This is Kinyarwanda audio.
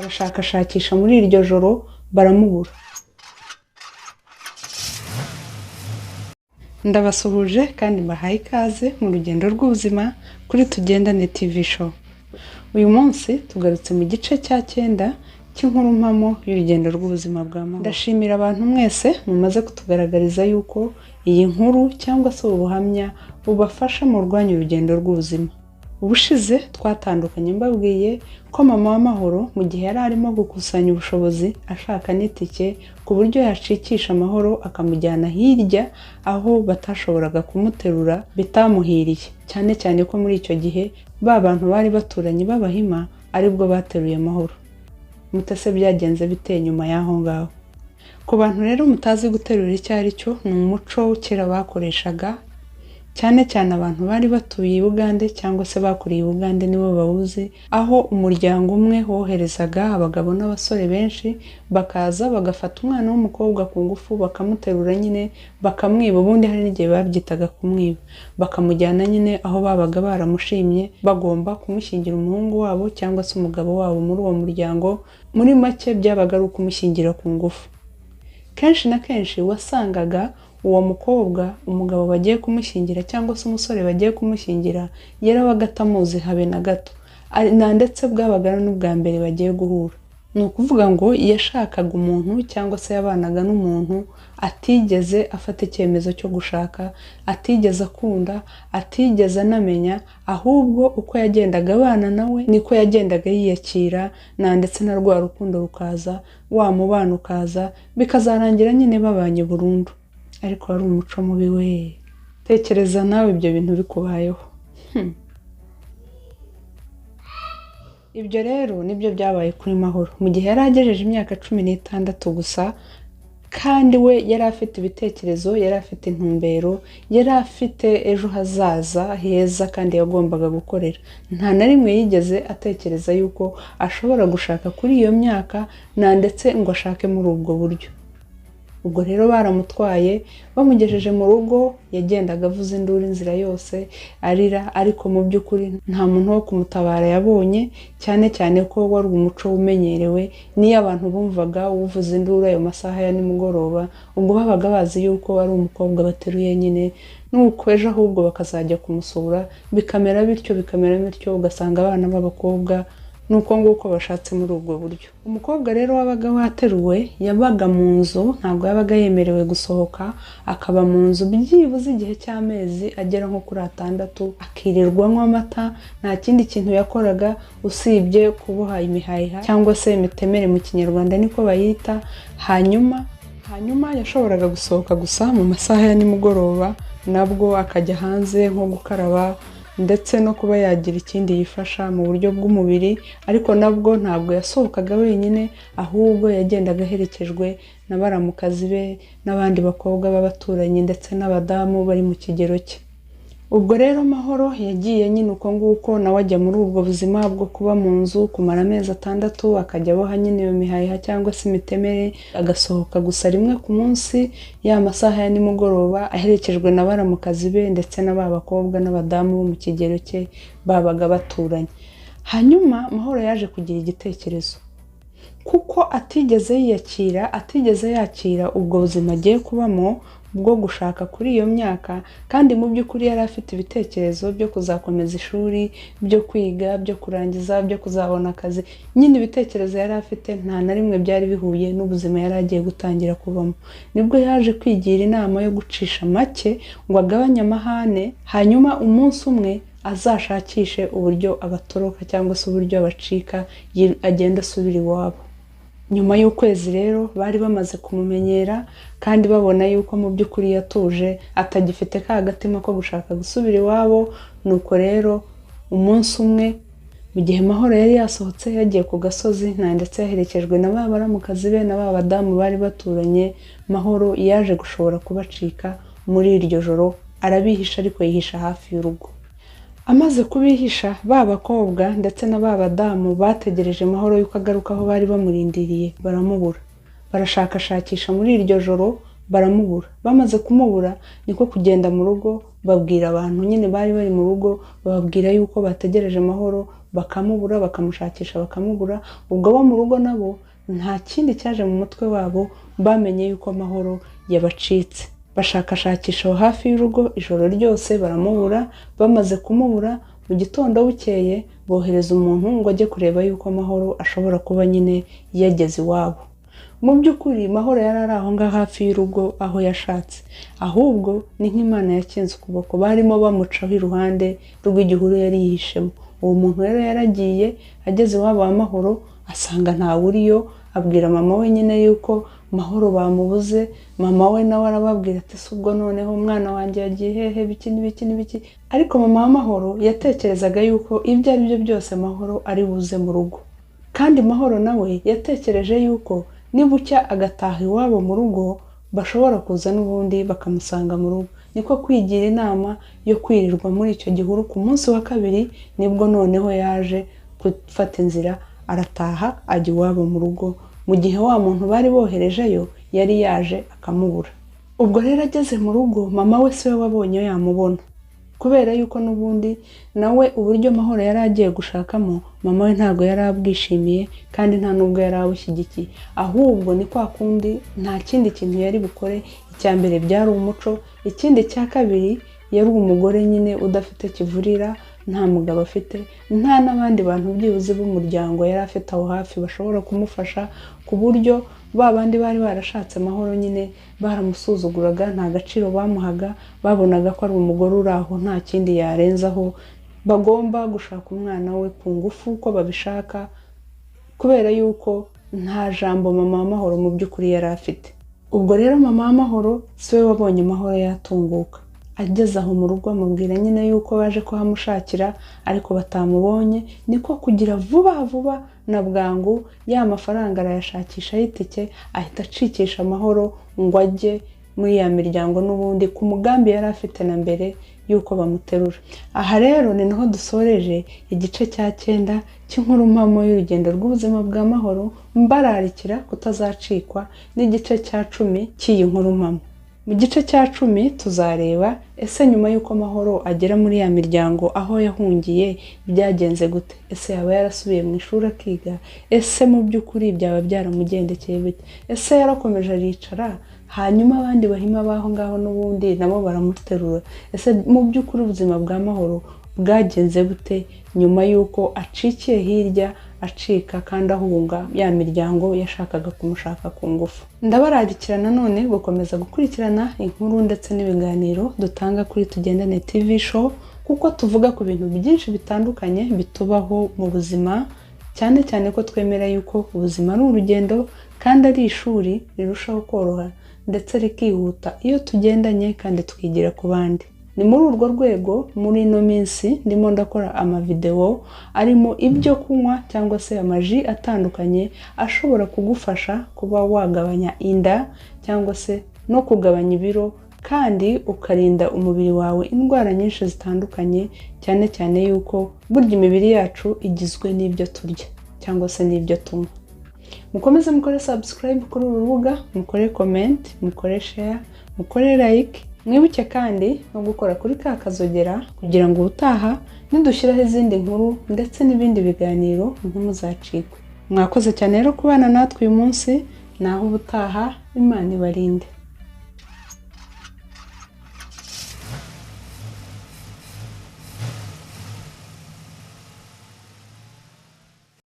barashakashakisha muri iryo joro baramubura. Ndabasuhuje kandi mbahaye ikaze mu rugendo rw'ubuzima kuri Tugendane TV show. Uyu munsi tugarutse mu gice cya 9 cy'inkuru mpamo y'urugendo rw'ubuzima bwa mama. Ndashimira abantu mwese mumaze kutugaragariza yuko iyi nkuru cyangwa se ubuhamya bubafasha mu rwanya urugendo rw'ubuzima. Ubushize twatandukanye mbabwiye ko mama w'amahoro mu gihe yari arimo gukusanya ubushobozi ashaka n'itike ku buryo yacikisha amahoro akamujyana hirya aho batashoboraga kumuterura bitamuhiriye, cyane cyane ko muri icyo gihe ba bantu bari baturanye b'Abahima aribwo bateruye amahoro. Mutase byagenze bite nyuma y'aho ngaho? Ku bantu rero mutazi guterura icyo ari cyo, ni umuco kera bakoreshaga, cyane cyane abantu bari batuye i Bugande cyangwa se bakuriye i Bugande nibo bawuzi, aho umuryango umwe woherezaga abagabo n'abasore benshi bakaza bagafata umwana w'umukobwa ku ngufu bakamuterura nyine bakamwiba. Ubundi hari n'igihe babyitaga kumwiba, bakamujyana nyine aho babaga baramushimye bagomba kumushyingira umuhungu wabo cyangwa se umugabo wabo muri uwo muryango. Muri make byabaga ari ukumushyingira ku ngufu. Kenshi na kenshi wasangaga uwo mukobwa umugabo bagiye kumushyingira cyangwa se umusore bagiye kumushyingira yarabaga atamuzi habe na gato, ndetse bwabaga n'ubwa mbere bagiye guhura. Ni ukuvuga ngo yashakaga umuntu cyangwa se yabanaga n'umuntu atigeze afata icyemezo cyo gushaka, atigeze akunda, atigeze anamenya, ahubwo uko yagendaga abana nawe niko yagendaga yiyakira, ndetse na rwa rukundo rukaza, wa mubano ukaza, bikazarangira nyine babanye burundu. Ariko wari umuco mubi we. Tekereza nawe ibyo bintu bikubayeho. Ibyo rero nibyo byabaye kuri Mahoro mu gihe yari agejeje imyaka 16 gusa, kandi we yari afite ibitekerezo, yari afite intumbero, yari afite ejo hazaza heza kandi yagombaga gukorera. Nta na rimwe yigeze atekereza yuko ashobora gushaka kuri iyo myaka, ndetse ngo ashake muri ubwo buryo. Ubwo rero baramutwaye bamugejeje mu rugo, yagendaga avuza induru inzira yose arira, ariko mu by'ukuri nta muntu wo kumutabara yabonye, cyane cyane ko wari umuco umenyerewe. Niyo abantu bumvaga uvuza induru ayo masaha ya nimugoroba, ubwo babaga bazi yuko ari umukobwa bateruye nyine, nuko ejo ahubwo bakazajya kumusura, bikamera bityo ugasanga abana b'abakobwa nuko nguko bashatse muri ubwo buryo. Umukobwa rero wabaga wateruwe yabaga mu nzu, ntabwo yabaga yemerewe gusohoka, akaba mu nzu byibuze igihe cy'amezi agera nko kuri 6, akirirwa anywa amata. Nta kindi kintu yakoraga usibye kuboha imihahiha cyangwa se imitemere mu kinyarwanda niko bayita. Hanyuma yashoboraga gusohoka gusa mu masaha ya nimugoroba, nabwo akajya hanze nko gukaraba ndetse no kuba yagira ikindi yifasha mu buryo bw'umubiri. Ariko nabwo ntabwo yasohokaga wenyine, ahubwo yagendaga aherekejwe na baramukazi be n'abandi bakobwa b'abaturanyi ndetse n'abadamu bari mu kigero cye. Ubwo rero Mahoro yagiye nyine uko nguko nawe ajya muri ubwo buzima bwo kuba mu nzu kumara amezi 6, akajya aboha nyine iyo mihahiha cyangwa se imitemere, agasohoka gusa rimwe ku munsi ya masaha ya nimugoroba aherekejwe na baramukazi be ndetse n'aba bakobwa n'abadamu bo mu kigero cye babaga baturanye. Hanyuma Mahoro yaje kugira igitekerezo, kuko atigeze yakira ubwo buzima agiye kubamo bwo gushaka kuri iyo myaka, kandi mu by'ukuri yari afite ibitekerezo byo kuzakomeza ishuri, byo kwiga, byo kurangiza, byo kuzabona akazi. Nyine ibitekerezo yari afite nta na rimwe byari bihuye n'ubuzima yari agiye gutangira kubamo. Nibwo yaje kwigira inama yo gucisha make ngo agabanye amahane, hanyuma umunsi umwe azashakishe uburyo abatoroka cyangwa se uburyo abacika, agenda asubira iwabo. Nyuma y'ukwezi rero bari bamaze kumumenyera kandi babona yuko mu by'ukuri yatuje, atagifite ka gatima ko gushaka gusubira iwabo. Nuko rero umunsi umwe mu gihe Mahoro yari yasohotse yagiye ku gasozi, ndetse yaherekejwe na ba baramukazi be na ba badamu bari baturanye, Mahoro yaje gushobora kubacika muri iryo joro. Arabihisha, ariko yihisha hafi y'urugo. Amaze kubihisha, ba bakobwa ndetse na ba badamu bategereje Mahoro yuko agaruka aho bari bamurindiriye, baramubura. Barashakashakisha muri iryo joro baramubura. Bamaze kumubura niko kugenda mu rugo babwira abantu nyine bari mu rugo, bababwira yuko bategereje Mahoro, bakamubura, bakamushakisha bakamubura. Ubwo bo mu rugo nabo nta kindi cyaje mu mutwe wabo, bamenye yuko Mahoro yabacitse. Bashakashakisha aho hafi y'urugo ijoro ryose baramubura. Bamaze kumubura, mu gitondo bukeye bohereza umuntu ngo ajye kureba yuko Mahoro ashobora kuba nyine yageze iwabo. Mu by'ukuri Mahoro yari ari aho ngaho hafi y'urugo aho yashatse, ahubwo ni nk'Imana yakinze ukuboko, barimo bamucaho iruhande rw'igihuru yari yihishemo. Uwo muntu rero yaragiye, ageze iwabo wa Mahoro asanga ntawe uriyo, abwira mama we nyine yuko Mahoro bamubuze. Mama we nawe arababwira ati se ubwo noneho umwana wanjye yagiye hehe, biki n'ibiki. Ariko mama wa Mahoro yatekerezaga yuko ibyo ari byo byose Mahoro ari buze mu rugo, kandi Mahoro nawe yatekereje yuko nibucya agataha iwabo mu rugo bashobora kuza n'ubundi bakamusanga mu rugo. Niko kwigira inama yo kwirirwa muri icyo gihuru. Ku munsi wa kabiri nibwo noneho yaje gufata inzira arataha ajya iwabo mu rugo, mu gihe wa muntu bari boherejeyo yari yaje akamubura. Ubwo rero ageze mu rugo, mama we siwe wabonye yamubona, kubera yuko n'ubundi nawe uburyo Mahoro yari agiye gushakamo mama we ntago yari abwishimiye, kandi nta nubwo yari abushyigikiye. Ahubwo ni kwa kundi nta kindi kintu yari bukore. Icya mbere byari umuco, ikindi cya kabiri yari umugore nyine udafite kivurira, nta mugabo afite, nta n'abandi bantu byibuze b'umuryango yari afite aho hafi bashobora kumufasha, ku buryo babandi bari barashatse Mahoro nyine baramusuzuguraga, nta gaciro bamuhaga. Babonaga ko ari umugore uri aho nta kindi yarenzaho, bagomba gushaka umwana we ku ngufu uko babishaka, kubera yuko nta jambo mama wa Mahoro mu by'ukuri yari afite. Ubwo rero mama wa Mahoro siwe wabonye Mahoro yatunguka. Ageze aho mu rugo amubwira nyine yuko baje kuhamushakira ariko batamubonye. Niko kugira vuba na bwangu ya mafaranga arayashakisha y'itike, ahita acikisha Mahoro ngo ajye muri ya miryango n'ubundi ku mugambi yari afite na mbere yuko bamuterura. Aha rero ni naho dusoreje igice cya 9 cy'inkuru mpamo y'urugendo rw'ubuzima bwa Mahoro. Mbararikira kutazacikwa n'igice cya 10 cy'iyi nkuru mpamo. Mu gice cya 10 tuzareba ese nyuma yuko Mahoro agera muri ya miryango aho yahungiye byagenze gute. Ese yaba yarasubiye mu ishuri akiga? Ese mu by'ukuri byaba byaramugendekeye bite? Ese yarakomeje aricara hanyuma abandi bahima baho ngaho n'ubundi nabo baramuterura? Ese mu by'ukuri ubuzima bwa Mahoro bwagenze bute nyuma yuko acikiye hirya acika kandi ahunga ya miryango yashakaga kumushaka ku ngufu? Ndabararikira nanone gukomeza gukurikirana inkuru ndetse n'ibiganiro dutanga kuri Tugendane TV show, kuko tuvuga ku bintu byinshi bitandukanye bitubaho mu buzima, cyane cyane ko twemera yuko ubuzima ari urugendo kandi ari ishuri rirushaho koroha ndetse rikihuta iyo tugendanye kandi twigira ku bandi. Ni muri urwo rwego muri ino minsi ndimo ndakora amavideo arimo ibyo kunywa cyangwa se amaji atandukanye ashobora kugufasha kuba wagabanya inda cyangwa se no kugabanya ibiro, kandi ukarinda umubiri wawe indwara nyinshi zitandukanye, cyane cyane yuko burya imibiri yacu igizwe n'ibyo turya cyangwa se n'ibyo tunywa. Mukomeze mukore subscribe kuri uru rubuga, mukore comment, mukore share, mukore like. Mwibuke kandi no gukora kuri ka kazogera kugira ngo ubutaha nidushyiraho izindi nkuru ndetse n'ibindi biganiro ntimuzacikwe. Mwakoze cyane rero kubana natwe uyu munsi, naho ubutaha Imana ibarinde.